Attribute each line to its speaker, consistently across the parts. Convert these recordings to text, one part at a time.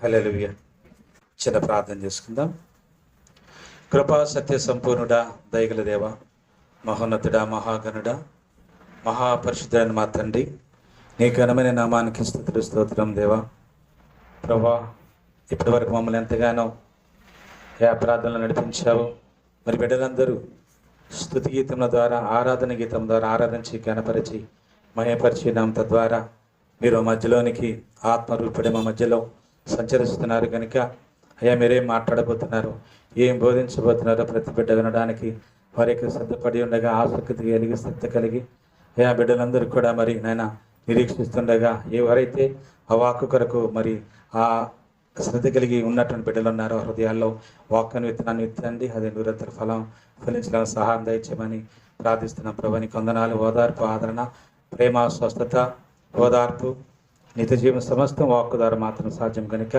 Speaker 1: హల్లెలూయా. చిన్న ప్రార్థన చేసుకుందాం. కృపా సత్య సంపూర్ణుడా, దయగల దేవ, మహోన్నతుడా, మహాగణుడా, మహాపరిశుద్ధుడైన మా తండ్రి, నీ ఘనమైన నామానికి స్తుతులు స్తోత్రం దేవా. ప్రభా, ఇప్పటి వరకు మమ్మల్ని ఎంతగానో ఏ ప్రార్థనలు నడిపించావు. మరి బిడ్డలందరూ స్తుతి గీతముల ద్వారా, ఆరాధన గీతం ద్వారా ఆరాధించి గణపరిచి మహేపరిచినాం. తద్వారా మీరు మధ్యలోనికి ఆత్మరూపుడి మా మధ్యలో సంచరిస్తున్నారు కనుక అయ్యా, మీరేం మాట్లాడబోతున్నారు, ఏం బోధించబోతున్నారో ప్రతి బిడ్డ వినడానికి వారికి సిద్ధపడి ఉండగా, ఆసక్తి కలిగి శ్రద్ధ కలిగి అయ్యా బిడ్డలందరూ కూడా మరి నాయన నిరీక్షిస్తుండగా, ఎవరైతే ఆ వాక్కు కొరకు మరి ఆ శ్రద్ధ కలిగి ఉన్నటువంటి బిడ్డలు ఉన్నారో హృదయాల్లో వాక్కుని విత్తనాన్ని విత్తండి, అది నిరంతర ఫలం ఫలించడానికి సహాయం దయచేయమని ప్రార్థిస్తున్నాం. ప్రభుని కొందనాలు, ఓదార్పు, ఆదరణ, ప్రేమ, స్వస్థత, ఓదార్పు, నిత్య జీవన సమస్తం వాక్కు ద్వారా మాత్రం సాధ్యం కనుక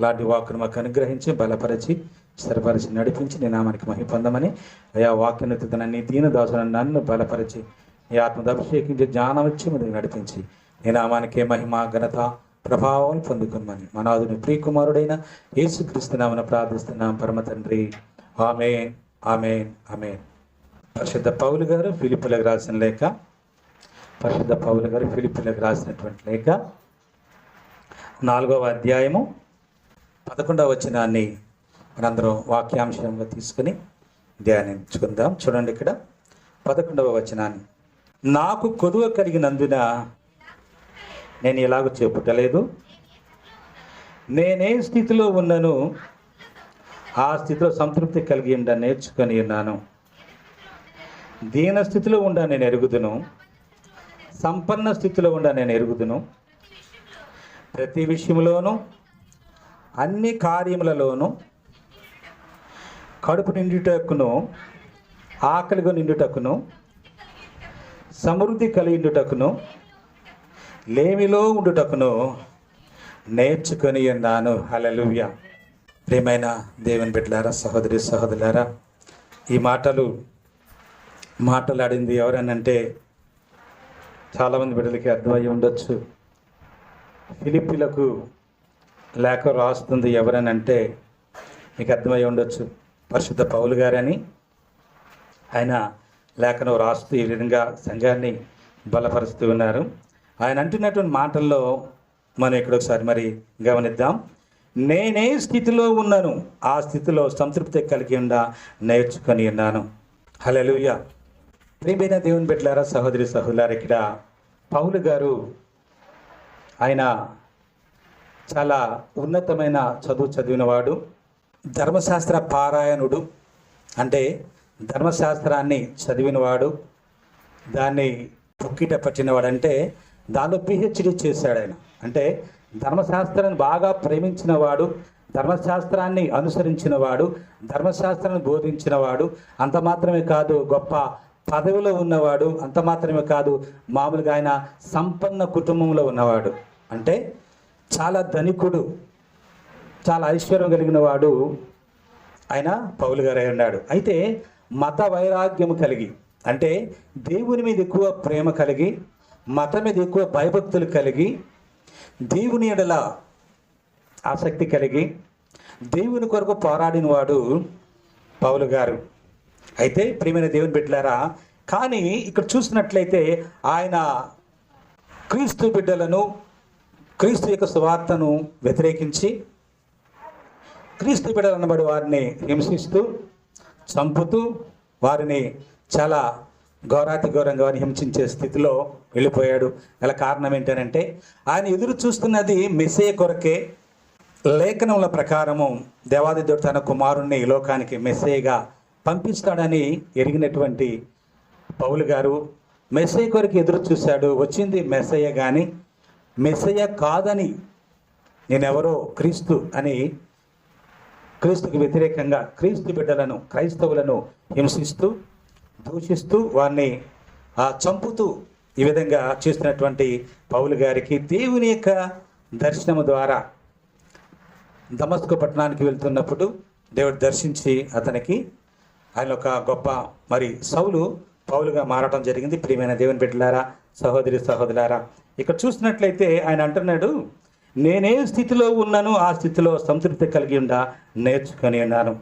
Speaker 1: లాంటి వాక్కును మాకు అనుగ్రహించి బలపరిచి స్థిరపరిచి నడిపించి నీ నామానికి మహిమ పొందమని అయా వాక్యను నీ దీన దాసులను నన్ను బలపరిచి నీ ఆత్మను అభిషేకించి జ్ఞానం ఇచ్చి ముందుకు నడిపించి నీ నామానికి మహిమ, ఘనత, ప్రభావం పొందుకోమని మనాదుని ప్రియకుమారుడైన యేసుక్రీస్తు నామమున ప్రార్థిస్తున్నాం పరమ తండ్రి. ఆమేన్, ఆమేన్, ఆమేన్. పరిశుద్ధ పౌలు గారు ఫిలిప్పీలకు రాసిన లేఖ, పరిశుద్ధ పౌలు గారు ఫిలిప్పీలకు రాసినటువంటి లేఖ 4వ అధ్యాయము 11వ వచనాన్ని మనందరం వాక్యాంశంగా తీసుకుని ధ్యానించుకుందాం. చూడండి, ఇక్కడ 11వ వచనాన్ని, నాకు కొదువ కలిగినందున నేను ఇలాగ చెప్పుటలేదు, నేనే స్థితిలో ఉన్నను ఆ స్థితిలో సంతృప్తి కలిగి ఉండ నేర్చుకొని ఉన్నాను. దీన స్థితిలో ఉండ నేను ఎరుగుదును, సంపన్న స్థితిలో ఉండ నేను ఎరుగుదును. ప్రతి విషయంలోనూ అన్ని కార్యములలోనూ కడుపు నిండుటకును, ఆకలిగా నిండుటకును, సమృద్ధి కలిగిండుటకును, లేమిలో ఉండుటకును నేర్చుకొని ఉన్నాను. హల్లెలూయా. ప్రియమైన దేవుని బిడ్డలారా, సహోదరి సహోదరులారా, ఈ మాట్లాడింది ఎవరనంటే చాలామంది బిడ్డలకి అర్థమయ్యి ఉండొచ్చు. ఫిలిప్పీలకు లేఖ రాస్తుంది ఎవరనంటే మీకు అర్థమై ఉండొచ్చు, పరిశుద్ధ పౌలు గారని. ఆయన లేఖను రాస్తూ ఈ విధంగా సంఘాన్ని బలపరుస్తూ ఉన్నారు. ఆయన అంటున్నటువంటి మాటల్లో మనం ఇక్కడ ఒకసారి మరి గమనిద్దాం. నేనే స్థితిలో ఉన్నాను, ఆ స్థితిలో సంతృప్తి కలిగి ఉండ నేర్చుకొని ఉన్నాను. హల్లెలూయా. ప్రియమైన దేవుని బిడ్డలారా, సహోదరి సహోదరులారా, ఇక్కడ పౌలు గారు ఆయన చాలా ఉన్నతమైన చదువు చదివినవాడు, ధర్మశాస్త్ర పారాయణుడు. అంటే ధర్మశాస్త్రాన్ని చదివినవాడు, దాన్ని పుక్కిట పట్టినవాడు. అంటే దానిలో పిహెచ్డి చేశాడు ఆయన. అంటే ధర్మశాస్త్రాన్ని బాగా ప్రేమించినవాడు, ధర్మశాస్త్రాన్ని అనుసరించినవాడు, ధర్మశాస్త్రాన్ని బోధించినవాడు. అంత మాత్రమే కాదు, గొప్ప పదవిలో ఉన్నవాడు. అంత మాత్రమే కాదు, మామూలుగా ఆయన సంపన్న కుటుంబంలో ఉన్నవాడు. అంటే చాలా ధనికుడు, చాలా ఐశ్వర్యం కలిగిన వాడు ఆయన పౌలు గారు అయి ఉన్నాడు. అయితే మత వైరాగ్యము కలిగి, అంటే దేవుని మీద ఎక్కువ ప్రేమ కలిగి, మతం మీద ఎక్కువ భయభక్తులు కలిగి, దేవుని ఎడల ఆసక్తి కలిగి, దేవుని కొరకు పోరాడిన వాడు పౌలు గారు. అయితే ప్రియమైన దేవుని బిడ్డలారా, కానీ ఇక్కడ చూసినట్లయితే ఆయన క్రీస్తు బిడ్డలను, క్రీస్తు యొక్క సువార్తను వ్యతిరేకించి, క్రీస్తు బిడ్డలు అన్నబడి వారిని హింసిస్తూ, చంపుతూ, వారిని చాలా ఘోరాతి ఘోరంగా వారిని హింసించే స్థితిలో వెళ్ళిపోయాడు. గల కారణం ఏంటంటే ఆయన ఎదురు చూస్తున్నది మెస్సే కొరకే. లేఖనముల ప్రకారము దేవాది దేవుడు తన కుమారుణ్ణి ఈ లోకానికి మెస్సేగా పంపిస్తాడని ఎరిగినటువంటి పౌలు గారు మెస్సయ్య కొరకు ఎదురు చూశాడు. వచ్చింది మెస్సయ్య, కానీ మెస్సయ్య కాదని, నేనెవరో క్రీస్తు అని క్రీస్తుకి వ్యతిరేకంగా క్రీస్తు బిడ్డలను, క్రైస్తవులను హింసిస్తూ, దూషిస్తూ, వారిని చంపుతూ ఈ విధంగా చేస్తున్నటువంటి పౌలు గారికి దేవుని యొక్క దర్శనము ద్వారా దమస్కు పట్టణానికి వెళ్తున్నప్పుడు దేవుడు దర్శించి అతనికి ఆయన ఒక గొప్ప మరి సౌలు పౌలుగా మారటం జరిగింది. ప్రియమైన దేవుని బిడ్డలారా, సహోదరి సహోదరులారా, ఇక్కడ చూసినట్లయితే ఆయన అంటున్నాడు, నేనే స్థితిలో ఉన్నాను ఆ స్థితిలో సంతృప్తి కలిగి ఉండా నేర్చుకొని ఉన్నాను.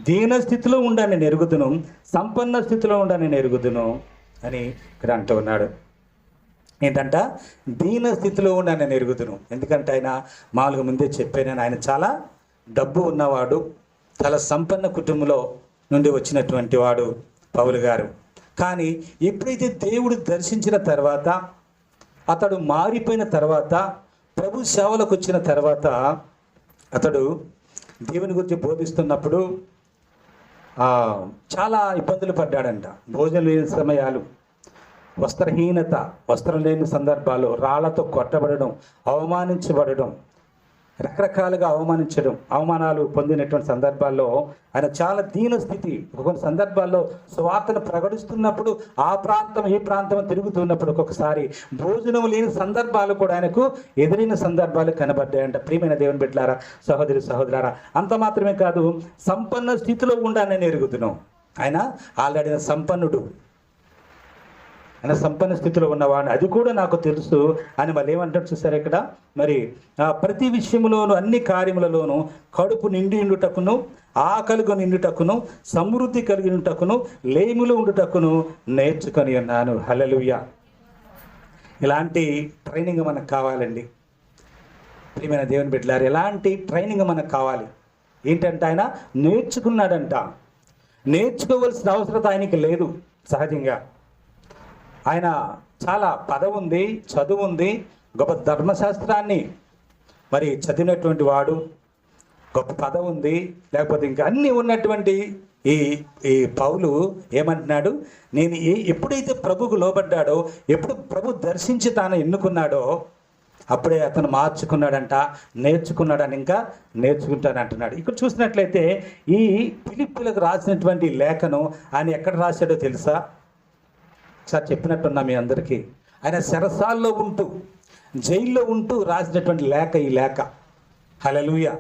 Speaker 1: దీన స్థితిలో ఉండా నేను ఎరుగుదును, సంపన్న స్థితిలో ఉండా నేను ఎరుగుదును అని ఇక్కడ అంటూ ఉన్నాడు. ఏంటంట? దీన స్థితిలో ఉండా నేను ఎరుగుదును. ఎందుకంటే ఆయన మామూలుగా ముందే చెప్పాను, ఆయన చాలా డబ్బు ఉన్నవాడు, చాలా సంపన్న కుటుంబంలో నుండి వచ్చినటువంటి వాడు పౌలు గారు. కానీ ఎప్పుడైతే దేవుడు దర్శించిన తర్వాత, అతడు మారిపోయిన తర్వాత, ప్రభు సేవలకు వచ్చిన తర్వాత, అతడు దేవుని గురించి బోధిస్తున్నప్పుడు చాలా ఇబ్బందులు పడ్డాడంట. భోజనం లేని సమయాలు, వస్త్రహీనత, వస్త్రం లేని సందర్భాలు, రాళ్లతో కొట్టబడడం, అవమానించబడడం, రకరకాలుగా అవమానాలు పొందినటువంటి సందర్భాల్లో ఆయన చాలా దీన స్థితి. కొన్ని సందర్భాల్లో సువార్తను ప్రకటిస్తున్నప్పుడు ఆ ప్రాంతం ఈ ప్రాంతం తిరుగుతున్నప్పుడు ఒక్కొక్కసారి భోజనం లేని సందర్భాలు కూడా ఆయనకు ఎదురైన సందర్భాలు కనబడ్డాయంట. ప్రియమైన దేవుని బిడ్డలారా, సహోదరి సహోదరారా, అంత మాత్రమే కాదు, సంపన్న స్థితిలో ఉండా నేను ఎరుగుతున్నాను. ఆయన ఆల్రెడీ సంపన్నుడు, ఆయన సంపన్న స్థితిలో ఉన్నవాడిని, అది కూడా నాకు తెలుసు అని మళ్ళీ ఏమంటాడు చూసారు ఇక్కడ. మరి ప్రతి విషయంలోనూ అన్ని కార్యములలోనూ కడుపు నిండి ఉండుటకును, ఆకలిగా నిండుటకును, సమృద్ధి కలిగి ఉండుటకును, లేమిలో ఉండుటకును నేర్చుకొని ఉన్నాను. హల్లెలూయా. ఇలాంటి ట్రైనింగ్ మనకు కావాలండి ప్రియమైన దేవుని బిడ్డలారు. ఎలాంటి ట్రైనింగ్ మనకు కావాలి ఏంటంటే, ఆయన నేర్చుకున్నాడంట. నేర్చుకోవలసిన అవసరం ఆయనకి లేదు. సహజంగా ఆయన చాలా పదవి ఉంది, చదువు ఉంది, గొప్ప ధర్మశాస్త్రాన్ని మరి చదివినటువంటి వాడు, గొప్ప పదవి ఉంది, లేకపోతే ఇంకా అన్నీ ఉన్నటువంటి ఈ పౌలు ఏమంటున్నాడు, నేను ఎప్పుడైతే ప్రభుకు లోబడ్డాడో, ఎప్పుడు ప్రభు దర్శించి తాను ఎన్నుకున్నాడో అప్పుడే అతను మార్చుకున్నాడంట, నేర్చుకున్నాడని, ఇంకా నేర్చుకుంటాను అంటున్నాడు. ఇక్కడ చూసినట్లయితే ఈ ఫిలిప్పీలకు రాసినటువంటి లేఖను ఆయన ఎక్కడ రాశాడో తెలుసా? ఒకసారి చెప్పినట్టున్నా మీ అందరికీ. ఆయన చెరసాల్లో ఉంటూ, జైల్లో ఉంటూ రాసినటువంటి లేఖ ఈ లేఖ. హల్లెలూయా.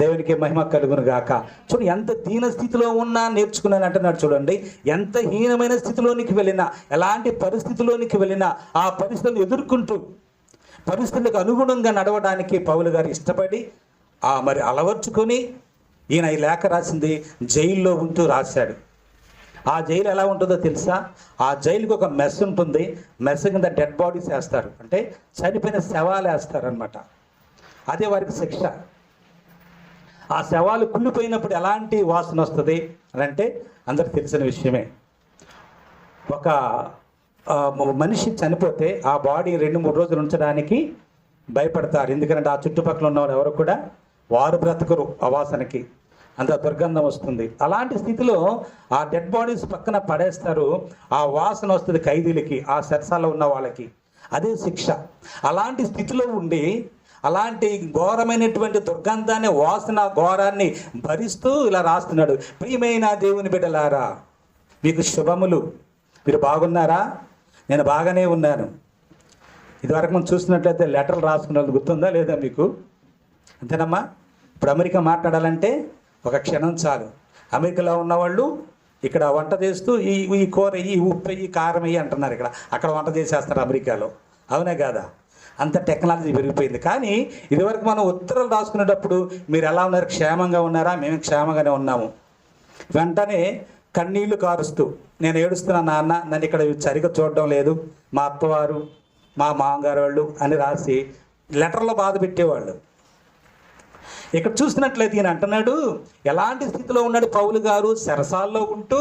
Speaker 1: దేవునికి మహిమ కలుగును గాక. చూడండి, ఎంత దీన స్థితిలో ఉన్నా నేర్చుకున్నాను అంటున్నాడు. చూడండి, ఎంత హీనమైన స్థితిలోనికి వెళ్ళినా, ఎలాంటి పరిస్థితిలోనికి వెళ్ళినా ఆ పరిస్థితులను ఎదుర్కొంటూ పరిస్థితులకు అనుగుణంగా నడవడానికి పౌలు గారు ఇష్టపడి మరి అలవర్చుకొని ఈయన ఈ లేఖ రాసింది జైల్లో ఉంటూ రాశాడు. ఆ జైలు ఎలా ఉంటుందో తెలుసా? ఆ జైలుకి ఒక మెస్ ఉంటుంది. మెస్ కింద డెడ్ బాడీస్ వేస్తారు, అంటే చనిపోయిన శవాలు వేస్తారనమాట. అదే వారికి శిక్ష. ఆ శవాలు కుళ్ళిపోయినప్పుడు ఎలాంటి వాసన వస్తుంది అని అంటే అందరికి తెలిసిన విషయమే. ఒక మనిషి చనిపోతే ఆ బాడీ 2-3 రోజులు ఉంచడానికి భయపడతారు. ఎందుకంటే ఆ చుట్టుపక్కల ఉన్నవారు ఎవరు కూడా వారు బ్రతకరు ఆ వాసనకి, అంత దుర్గంధం వస్తుంది. అలాంటి స్థితిలో ఆ డెడ్ బాడీస్ పక్కన పడేస్తారు. ఆ వాసన వస్తుంది ఖైదీలకి, ఆ చెరసాలలో ఉన్న వాళ్ళకి. అదే శిక్ష. అలాంటి స్థితిలో ఉండి అలాంటి ఘోరమైనటువంటి దుర్గంధాన్ని, వాసన ఘోరాన్ని భరిస్తూ ఇలా రాస్తున్నాడు. ప్రియమైన దేవుని బిడ్డలారా, మీకు శుభములు. మీరు బాగున్నారా? నేను బాగానే ఉన్నాను. ఇదివరకు మనం చూసినట్లయితే లెటర్లు రాసుకునే వాళ్ళు గుర్తుందా లేదా మీకు? అంతేనమ్మా. ఇప్పుడు అమెరికా మాట్లాడాలంటే ఒక క్షణం చాలు. అమెరికాలో ఉన్నవాళ్ళు ఇక్కడ వంట చేస్తూ ఈ కూర, ఈ ఉప్పు, ఈ కారం అంటున్నారు. అక్కడ వంట చేసేస్తారు అమెరికాలో. అవునే కాదా? అంత టెక్నాలజీ పెరిగిపోయింది. కానీ ఇదివరకు మనం ఉత్తరాలు రాసుకునేటప్పుడు మీరు ఎలా ఉన్నారు? క్షేమంగా ఉన్నారా? మేము క్షేమంగానే ఉన్నాము. వెంటనే కన్నీళ్లు కారుస్తూ, నేను ఏడుస్తున్నా నాన్న, నన్ను ఇక్కడ సరిగ్గా చూడడం లేదు మా అత్తవారు, మా మామగారు వాళ్ళు అని రాసి లెటర్లో బాధ పెట్టేవాళ్ళు. ఇక్కడ చూసినట్లయితే ఈయన అంటున్నాడు, ఎలాంటి స్థితిలో ఉన్నాడు పౌలు గారు? చెరసాల్లో ఉంటూ,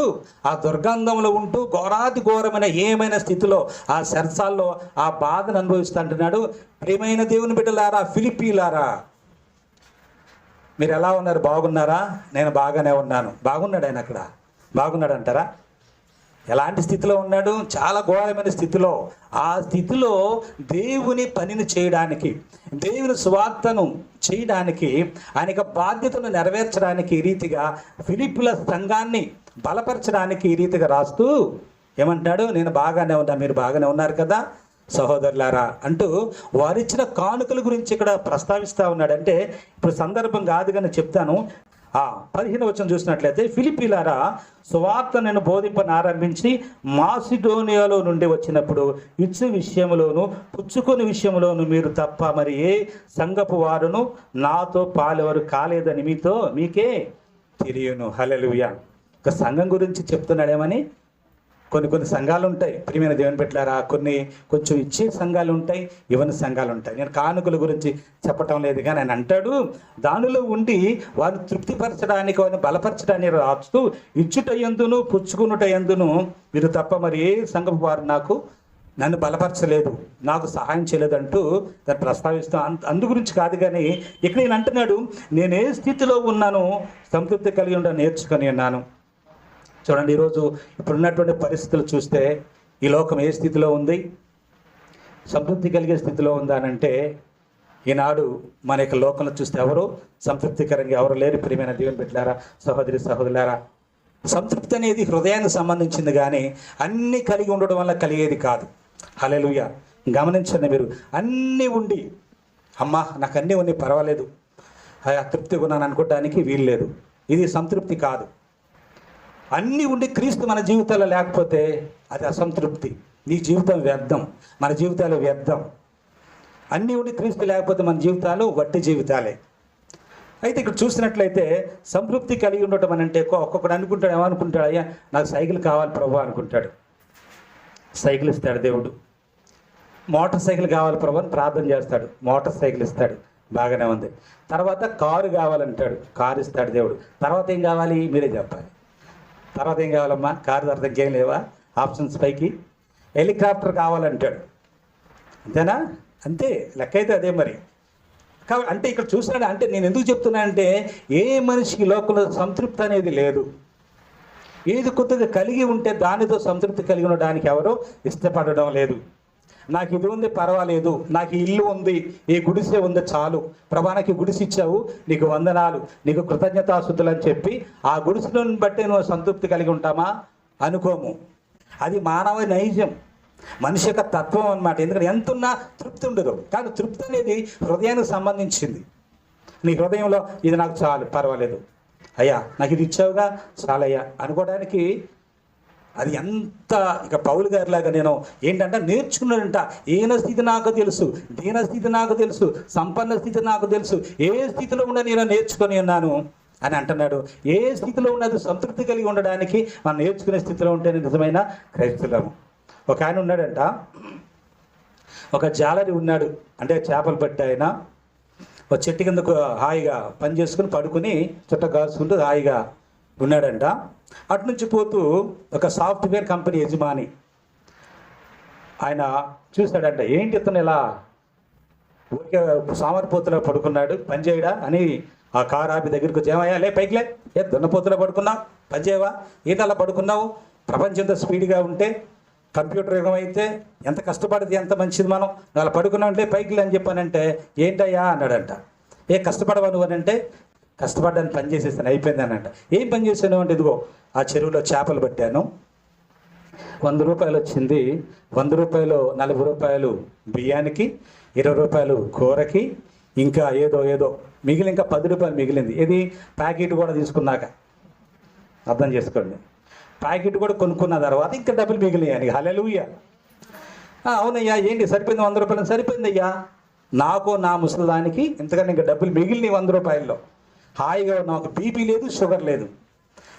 Speaker 1: ఆ దుర్గంధంలో ఉంటూ, ఘోరాతి ఘోరమైన ఏమైన స్థితిలో ఆ చెరసాల్లో ఆ బాధను అనుభవిస్తూ అంటున్నాడు. ప్రియమైన దేవుని బిడ్డలారా, ఫిలిప్పీలారా, మీరు ఎలా ఉన్నారు? బాగున్నారా? నేను బాగానే ఉన్నాను. బాగున్నాడు ఆయన. అక్కడ బాగున్నాడు అంటారా? ఎలాంటి స్థితిలో ఉన్నాడు? చాలా ఘోరమైన స్థితిలో. ఆ స్థితిలో దేవుని పనిని చేయడానికి, దేవుని సువార్తను చేయడానికి, ఆయనకి బాధ్యతను నెరవేర్చడానికి ఈ రీతిగా ఫిలిప్పీల సంఘాన్ని బలపరచడానికి ఈ రీతిగా రాస్తూ ఏమంటున్నాడు? నేను బాగానే ఉన్నా, మీరు బాగానే ఉన్నారు కదా సహోదరులారా అంటూ వారిచ్చిన కానుకల గురించి ఇక్కడ ప్రస్తావిస్తూ ఉన్నాడు. అంటే ఇప్పుడు సందర్భం కాదు కానీ చెప్తాను. 15 చూసినట్లయితే, ఫిలిప్పీలారా, సువార్త నేను బోధింపనారంభించి మాసిడోనియాలో నుండి వచ్చినప్పుడు ఇచ్చు విషయంలోను పుచ్చుకొని విషయంలోను మీరు తప్ప మరి ఏ సంఘపు వారును నాతో పాలెవరు కాలేదని మీకే తెలియను. హల్లెలూయా. ఒక సంఘం గురించి చెప్తున్నాడేమని. కొన్ని సంఘాలు ఉంటాయి ప్రియమైన దేవుని బిడ్డలారా, కొంచెం ఇచ్చే సంఘాలు ఉంటాయి, ఇవ్వని సంఘాలు ఉంటాయి. నేను కానుకల గురించి చెప్పటం లేదు, కానీ ఆయన అంటాడు, దానిలో ఉండి వారిని తృప్తిపరచడానికి, వారిని బలపరచడానికి రాస్తూ ఇచ్చుట యందును పుచ్చుకునుట యందును మీరు తప్ప మరి ఏ సంఘం వారు నన్ను బలపరచలేదు, నాకు సహాయం చేయలేదంటూ దాన్ని ప్రస్తావిస్తాం. అందు గురించి కాదు, కానీ ఇక్కడ నేను అంటున్నాడు, నేను ఏ స్థితిలో ఉన్నానో సంతృప్తి కలిగి ఉండ నేర్చుకొని ఉన్నాను. చూడండి, ఈరోజు ఇప్పుడున్నటువంటి పరిస్థితులు చూస్తే ఈ లోకం ఏ స్థితిలో ఉంది? సంతృప్తి కలిగే స్థితిలో ఉందా అని అంటే, ఈనాడు మన యొక్క లోకంలో చూస్తే ఎవరు సంతృప్తికరంగా ఎవరు లేరు. ప్రియమైన దేవుని బిడ్డలారా, సహోదరి సహోదరులారా, సంతృప్తి అనేది హృదయానికి సంబంధించింది, కానీ అన్నీ కలిగి ఉండడం వల్ల కలిగేది కాదు. హల్లెలూయా. గమనించండి, మీరు అన్నీ ఉండి అమ్మా నాకు అన్నీ ఉన్నాయి పర్వాలేదు, తృప్తిగా ఉన్నాను అనుకోవడానికి వీలు లేదు. ఇది సంతృప్తి కాదు. అన్నీ ఉండి క్రీస్తు మన జీవితాల్లో లేకపోతే అది అసంతృప్తి. నీ జీవితం వ్యర్థం, మన జీవితాలు వ్యర్థం. అన్నీ ఉండి క్రీస్తు లేకపోతే మన జీవితాలు వట్టి జీవితాలే. అయితే ఇక్కడ చూసినట్లయితే సంతృప్తి కలిగి ఉండటం అని అంటే, ఒక్కొక్కడు అనుకుంటాడు, ఏమనుకుంటాడు, అయ్యా నాకు సైకిల్ కావాలి ప్రభు అనుకుంటాడు. సైకిల్ ఇస్తాడు దేవుడు. మోటార్ సైకిల్ కావాలి ప్రభు అని ప్రార్థన చేస్తాడు, మోటార్ సైకిల్ ఇస్తాడు, బాగానే ఉంది. తర్వాత కారు కావాలంటాడు, కారు ఇస్తాడు దేవుడు. తర్వాత ఏం కావాలి మీరే చెప్పాలి. తర్వాత ఏం కావాలమ్మా? కారు తర్వాత ఇంకేం లేవా ఆప్షన్స్ పైకి? హెలికాప్టర్ కావాలంటాడు, అంతేనా? అంతే, లెక్క అయితే అదే మరి. కాబట్టి అంటే ఇక్కడ చూస్తున్నాడు, అంటే నేను ఎందుకు చెప్తున్నా అంటే, ఏ మనిషికి లోకంలో సంతృప్తి అనేది లేదు. ఏది కొత్తగా కలిగి ఉంటే దానితో సంతృప్తి కలిగి ఉండడానికి ఎవరు ఇష్టపడడం లేదు. నాకు ఇది ఉంది పర్వాలేదు, నాకు ఇల్లు ఉంది, ఈ గుడిసె ఉంది చాలు ప్రభా, నాకు గుడిసె ఇచ్చావు నీకు వందనాలు, నీకు కృతజ్ఞతాస్తుతులు అని చెప్పి ఆ గుడిసెలను బట్టి నువ్వు సంతృప్తి కలిగి ఉంటామా? అనుకోము. అది మానవ నైజం, మనిషి యొక్క తత్వం అన్నమాట. ఎందుకంటే ఎంతున్నా తృప్తి ఉండదు. కానీ తృప్తి అనేది హృదయానికి సంబంధించింది. నీ హృదయంలో ఇది నాకు చాలు పర్వాలేదు, అయ్యా నాకు ఇది ఇచ్చావుగా చాలయ్యా అనుకోవడానికి అది ఎంత ఇక పౌలు గారిలాగా నేను ఏంటంటే నేర్చుకున్నాడంట. ఈయన స్థితి నాకు తెలుసు, దీన స్థితి నాకు తెలుసు, సంపన్న స్థితి నాకు తెలుసు, ఏ స్థితిలో ఉన్న నేను నేర్చుకొని ఉన్నాను అని అంటున్నాడు. ఏ స్థితిలో ఉన్నది సంతృప్తి కలిగి ఉండడానికి మనం నేర్చుకునే స్థితిలో ఉంటేనే నిజమైన క్రైస్తవులము. ఒక ఆయన ఉన్నాడంట, ఒక జాలరి ఉన్నాడు, అంటే చేపలు పట్టి ఆయన ఒక చెట్టు కిందకు హాయిగా పని చేసుకుని పడుకుని చుట్ట కాల్చుకుంటూ హాయిగా ఉన్నాడంట. అటు నుంచి పోతూ ఒక సాఫ్ట్వేర్ కంపెనీ యజమాని ఆయన చూశాడంట, ఏంటి ఇతను ఇలా ఊరికే సామర్పోతులో పడుకున్నాడు, పని చేయడా అని ఆ కారు ఆపి దగ్గరికి వచ్చి, ఏమయ్యా లే పైకిలే, దున్నపోతులో పడుకున్నావు, పని చేయవా, ఏంటి అలా పడుకున్నావు, ప్రపంచంతో స్పీడ్గా ఉంటే కంప్యూటర్ యుగం అయితే ఎంత కష్టపడితే ఎంత మంచిది, మనం అలా పడుకున్నావు అంటే పైకిలే అని చెప్పానంటే, ఏంటయ్యా అన్నాడంట. ఏ కష్టపడవా నువ్వు అని అంటే, కష్టపడ్డాను పని చేసేస్తాను అయిపోయింది అనంట. ఏం పని చేశాను అంటే, ఇదిగో ఆ చెరువులో చేపలు పట్టాను, 100 రూపాయలు వచ్చింది, 100 రూపాయలు 40 రూపాయలు బియ్యానికి, 20 రూపాయలు కూరకి, ఇంకా ఏదో మిగిలి ఇంకా 10 రూపాయలు మిగిలింది. ఇది ప్యాకెట్ కూడా తీసుకున్నాక, అర్థం చేసుకోండి, ప్యాకెట్ కూడా కొనుక్కున్న తర్వాత ఇంకా డబ్బులు మిగిలినాయి. హల్లెలూయా. అవునయ్యా ఏంటి సరిపోయింది 100 రూపాయలు? సరిపోయిందయ్యా, నాకు నా ముసలిదానికి ఇంతకన్నా ఇంకా డబ్బులు మిగిలినవి 100 రూపాయల్లో. హాయిగా నాకు బీపీ లేదు, షుగర్ లేదు,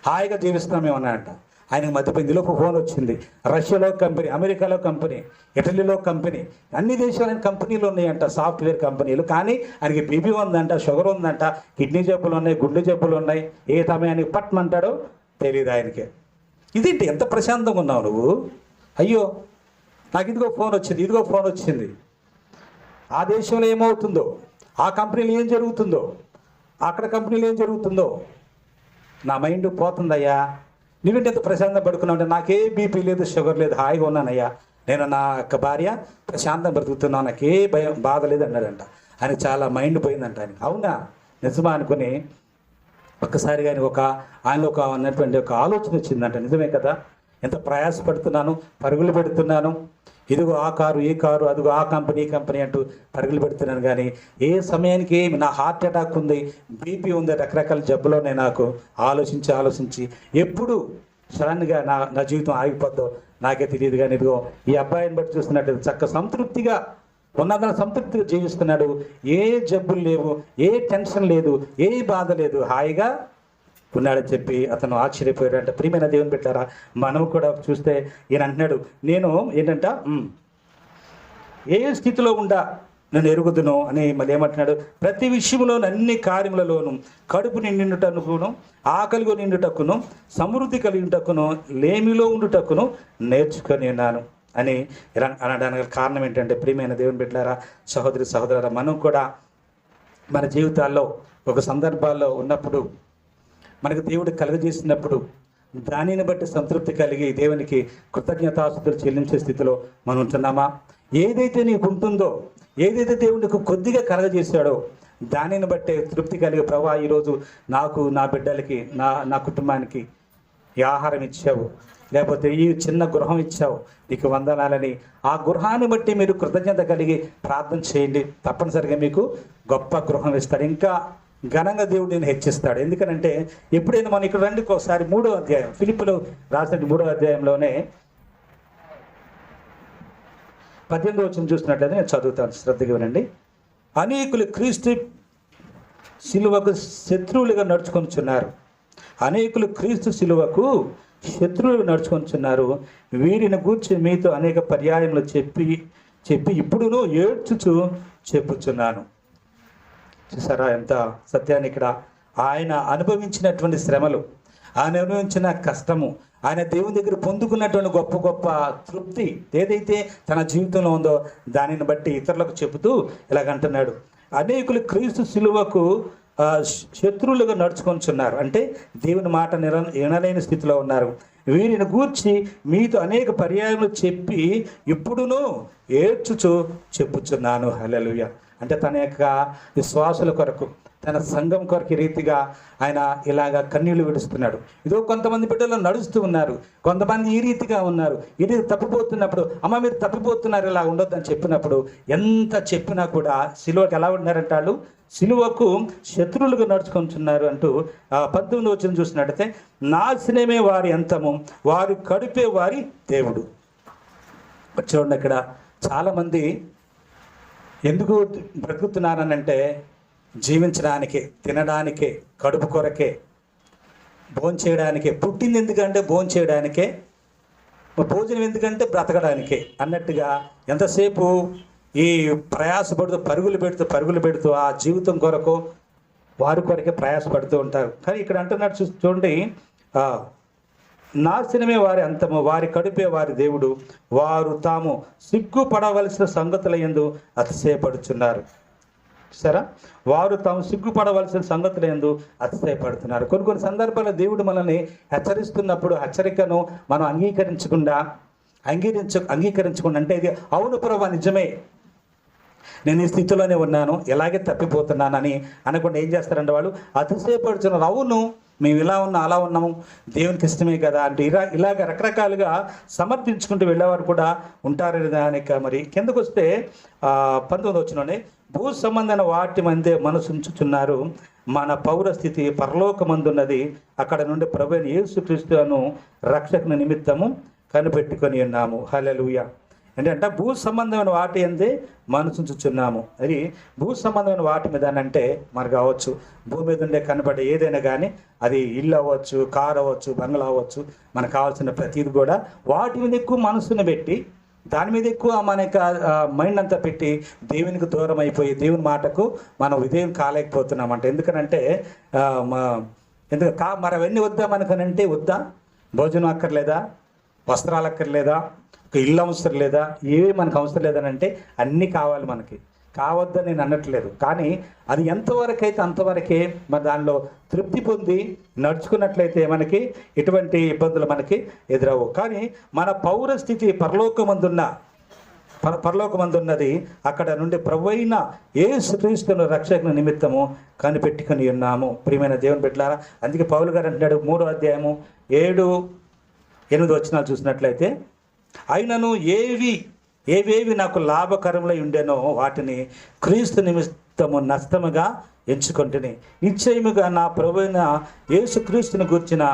Speaker 1: హాయిగా జీవిస్తున్నాం ఏమన్నాడంట. ఆయనకు మధ్యపోయింది. లోపు ఫోన్ వచ్చింది, రష్యాలో కంపెనీ, అమెరికాలో కంపెనీ, ఇటలీలో కంపెనీ, అన్ని దేశాలైన కంపెనీలు ఉన్నాయంట, సాఫ్ట్వేర్ కంపెనీలు. కానీ ఆయనకి బీపీ ఉందంట, షుగర్ ఉందంట, కిడ్నీ జబ్బులు ఉన్నాయి, గుండె జబ్బులు ఉన్నాయి. ఏ సమయానికి పట్టమంటాడో తెలియదు ఆయనకే. ఇదేంటి ఎంత ప్రశాంతంగా ఉన్నావు నువ్వు? అయ్యో నాకు ఇదిగో ఫోన్ వచ్చింది, ఆ దేశంలో ఏమవుతుందో, ఆ కంపెనీలో ఏం జరుగుతుందో, అక్కడ కంపెనీలో ఏం జరుగుతుందో నా మైండ్ పోతుందయ్యా. నువ్వేంటి ఎంత ప్రశాంతం పడుకున్నావు అంటే, నాకే బీపీ లేదు, షుగర్ లేదు, హాయిగా ఉన్నానయ్యా, నేను నా యొక్క భార్య ప్రశాంతం బ్రతుకుతున్నాను, నాకే భయం బాధ లేదు అన్నాడంట. ఆయనకు చాలా మైండ్ పోయిందంట. ఆయనకి అవునా నిజమా అనుకుని ఒక్కసారిగా ఆయనలో అన్నటువంటి ఒక ఆలోచన వచ్చిందంట, నిజమే కదా, ఎంత ప్రయాసపడుతున్నాను, పరుగులు పెడుతున్నాను, ఇదిగో ఆ కారు ఈ కారు, అదిగో ఆ కంపెనీ ఈ కంపెనీ అంటూ పరుగులు పెడుతున్నాను. కానీ ఏ సమయానికి నా హార్ట్ అటాక్ ఉంది, బీపీ ఉంది, రకరకాల జబ్బులోనే నాకు ఆలోచించి ఎప్పుడు సడన్గా నా జీవితం ఆగిపోద్దో నాకే తెలియదు. కానీ ఇదిగో ఈ అబ్బాయిని బట్టి చూస్తున్నట్టు చక్క సంతృప్తిగా ఉన్నదని సంతృప్తిగా జీవిస్తున్నాడు. ఏ జబ్బులు లేవు, ఏ టెన్షన్ లేదు, ఏ బాధ లేదు, హాయిగా ఉన్నాడని చెప్పి అతను ఆశ్చర్యపోయాడు. అంటే ప్రియమైన దేవుని పెట్టారా, మనం కూడా చూస్తే ఈయన అంటున్నాడు, నేను ఏంటంట ఏ స్థితిలో ఉండా నేను ఎరుగుదును అని మళ్ళీ ఏమంటున్నాడు, ప్రతి విషయంలోను అన్ని కార్యములలోను కడుపు నిండుటకును, ఆకలిగా నిండుటకును, సమృద్ధి కలిగినటకును, లేమిలో ఉండుటకును నేర్చుకొని ఉన్నాను అని అనడానికి కారణం ఏంటంటే ప్రియమైన దేవుని బిడ్డలారా, సహోదరి సహోదరులారా, మనం కూడా మన జీవితాల్లో ఒక సందర్భాల్లో ఉన్నప్పుడు మనకు దేవుడు కలుగజేసినప్పుడు దానిని బట్టి సంతృప్తి కలిగి దేవునికి కృతజ్ఞతాస్తుతులు చెల్లించే స్థితిలో మనం ఉంటున్నామా? ఏదైతే నీకు ఉంటుందో, ఏదైతే దేవుడికి కొద్దిగా కలగజేశాడో దానిని బట్టే తృప్తి కలిగి, ప్రభా ఈరోజు నాకు, నా బిడ్డలకి, నా కుటుంబానికి ఈ ఆహారం ఇచ్చావు, లేకపోతే ఈ చిన్న గృహం ఇచ్చావు, నీకు వందనాలని ఆ గృహాన్ని బట్టి మీరు కృతజ్ఞత కలిగి ప్రార్థన చేయండి. తప్పనిసరిగా మీకు గొప్ప గృహం ఇస్తాడు, ఇంకా ఘనంగా దేవుడు నేను హెచ్చిస్తాడు. ఎందుకనంటే ఎప్పుడైనా మనం ఇక్కడ రండి ఒకసారి 3వ అధ్యాయం, ఫిలిప్పులో రాసిన 3వ అధ్యాయంలోనే 18వ వచనం చూస్తున్నట్లయితే నేను చదువుతాను, శ్రద్ధగా వినండి. అనేకులు క్రీస్తు శిలువకు శత్రువులుగా నడుచుకొనిచున్నారు, అనేకులు క్రీస్తు శిలువకు శత్రువులు నడుచుకొనిచున్నారు, వీరిని గూర్చి మీతో అనేక పర్యాయములు చెప్పి ఇప్పుడును ఏడ్చుచు చెప్పుచున్నాను. చూసారా ఎంత సత్యాన్ని ఇక్కడ ఆయన అనుభవించినటువంటి శ్రమలు, ఆయన అనుభవించిన కష్టము, ఆయన దేవుని దగ్గర పొందుకున్నటువంటి గొప్ప గొప్ప తృప్తి ఏదైతే తన జీవితంలో ఉందో దానిని బట్టి ఇతరులకు చెబుతూ ఇలాగంటున్నాడు, అనేకులు క్రీస్తు శిలువకు శత్రువులుగా నడుచుకొనిచున్నారు, అంటే దేవుని మాట వినలేని స్థితిలో ఉన్నారు. వీరిని గూర్చి మీతో అనేక పర్యాయములు చెప్పి ఇప్పుడును ఏడ్చుచు చెప్పుచున్నాను. హల్లెలూయా. అంటే తన యొక్క విశ్వాసుల కొరకు, తన సంఘం కొరకు రీతిగా ఆయన ఇలాగా కన్నీళ్లు విడుస్తున్నాడు. ఇదో కొంతమంది బిడ్డలు నడుస్తూ ఉన్నారు, కొంతమంది ఈ రీతిగా ఉన్నారు. ఇది తప్పిపోతున్నప్పుడు, అమ్మ మీరు తప్పిపోతున్నారు, ఇలా ఉండొద్దని చెప్పినప్పుడు ఎంత చెప్పినా కూడా సిలువకు ఎలా ఉన్నారంటే వాళ్ళు సిలువకు శత్రువులుగా నడుచుకుంటున్నారు అంటూ 19వ వచనం చూసినట్టయితే, నాశనమే వారి అంతము, వారి కడుపే వారి దేవుడు. చూడండి, ఇక్కడ చాలామంది ఎందుకు బ్రతుకుతున్నారనంటే జీవించడానికే, తినడానికే, కడుపు కొరకే, భోంచేయడానికే. పుట్టింది ఎందుకంటే భోంచేయడానికే, భోజనం ఎందుకంటే బ్రతకడానికే అన్నట్టుగా ఎంతసేపు ఈ ప్రయాసపడుతూ పరుగులు పెడుతూ ఆ జీవితం కొరకు వారి కొరకే ప్రయాసపడుతూ ఉంటారు. కానీ ఇక్కడ అంటున్నట్టు చూడండి, నాశనమే వారి అంతము, వారి కడుపే వారి దేవుడు, వారు తాము సిగ్గుపడవలసిన సంగతుల యందు అతిశయపడుచున్నారు. సరే, వారు తాము సిగ్గుపడవలసిన సంగతుల యందు అతిశయపడుతున్నారు. కొన్ని సందర్భాల్లో దేవుడు మనల్ని హెచ్చరిస్తున్నప్పుడు హెచ్చరికను మనం అంగీకరించకుండా అంటే ఇది అవును ప్రభా నిజమే, నేను ఈ స్థితిలోనే ఉన్నాను, ఎలాగే తప్పిపోతున్నానని అనకుండా ఏం చేస్తారంటే వాళ్ళు అతిశయపడుతున్నారు. అవును, మేము ఇలా ఉన్నాం, అలా ఉన్నాము, దేవునికి ఇష్టమే కదా అంటే ఇలాగ రకరకాలుగా సమర్థించుకుంటూ వెళ్ళేవారు కూడా ఉంటారు. దానిక మరి కిందకు వస్తే 19వ వచనంలోనే, భూ సంబంధమైన వాటి మందే మనసు ఉంచుచున్నారు, మన పౌరస్థితి పరలోకమందున్నది, అక్కడ నుండి ప్రభువైన యేసుక్రీస్తును రక్షకుని నిమిత్తము కనిపెట్టుకొని ఉన్నాము. హల్లెలూయా. ఏంటంటే భూ సంబంధమైన వాటి అందే మనసు ఉంచుచున్నాము. అది భూ సంబంధమైన వాటి మీద అంటే మనకు కావచ్చు, భూమి మీద ఉండే కనబడే ఏదైనా కానీ, అది ఇల్లు అవ్వచ్చు, కారు అవ్వచ్చు, బంగ్లా అవ్వచ్చు, మనకు కావాల్సిన ప్రతిది కూడా వాటి మీద ఎక్కువ మనసును పెట్టి, దాని మీద ఎక్కువ మన యొక్క మైండ్ అంతా పెట్టి దేవునికి దూరం అయిపోయి దేవుని మాటకు మనం విధేయం కాలేకపోతున్నామంట. ఎందుకనంటే మరి అవన్నీ వద్దా మనకనంటే, వద్దా? భోజనం అక్కర్లేదా? వస్త్రాలు అక్కర్లేదా? ఒక ఇల్లు అవసరం లేదా? ఏవి మనకు అవసరం లేదని అంటే అన్నీ కావాలి మనకి. కావద్దని నేను అనట్లేదు, కానీ అది ఎంతవరకు అయితే అంతవరకే మరి దానిలో తృప్తి పొంది నడుచుకున్నట్లయితే మనకి ఎటువంటి ఇబ్బందులు మనకి ఎదురవు. కానీ మన పౌరస్థితి పరలోకమందున్నది, అక్కడ నుండి ప్రభువైన యేసుక్రీస్తును రక్షకుని నిమిత్తము కనిపెట్టుకొని ఉన్నాము. ప్రియమైన దేవుని బిడ్డలారా, అందుకే పౌలు గారు అంటున్నాడు 3వ అధ్యాయము 7-8 వచనాలు చూసినట్లయితే, అయినను ఏవి ఏవేవి నాకు లాభకరములై ఉండేనో వాటిని క్రీస్తు నిమిత్తము నష్టముగా ఎంచుకుంటుని నిశ్చయముగా నా ప్రభువైన యేసుక్రీస్తుని గూర్చిన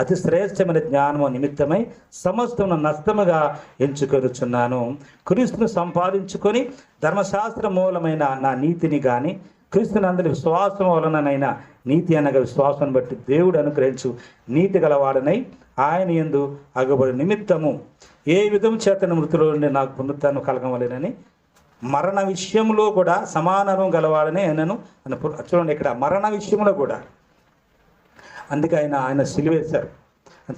Speaker 1: అతి శ్రేష్టమైన జ్ఞానము నిమిత్తమై సమస్తమును నష్టముగా ఎంచుకొనుచున్నాను. క్రీస్తును సంపాదించుకొని ధర్మశాస్త్ర మూలమైన నా నీతిని కానీ క్రీస్తునందరి విశ్వాసం వలననైనా నీతి అనగా విశ్వాసం బట్టి దేవుడు అనుగ్రహించు నీతి గలవాడనై ఆయన యందు అగబడి నిమిత్తము ఏ విధం చేతన మృతుల నుండి నాకు పునరుత్థానం కలగవలెనని మరణ విషయంలో కూడా సమానము గలవాడని ఆయనను చూడండి, ఇక్కడ మరణ విషయంలో కూడా అందుకే ఆయన సిలువేశారు.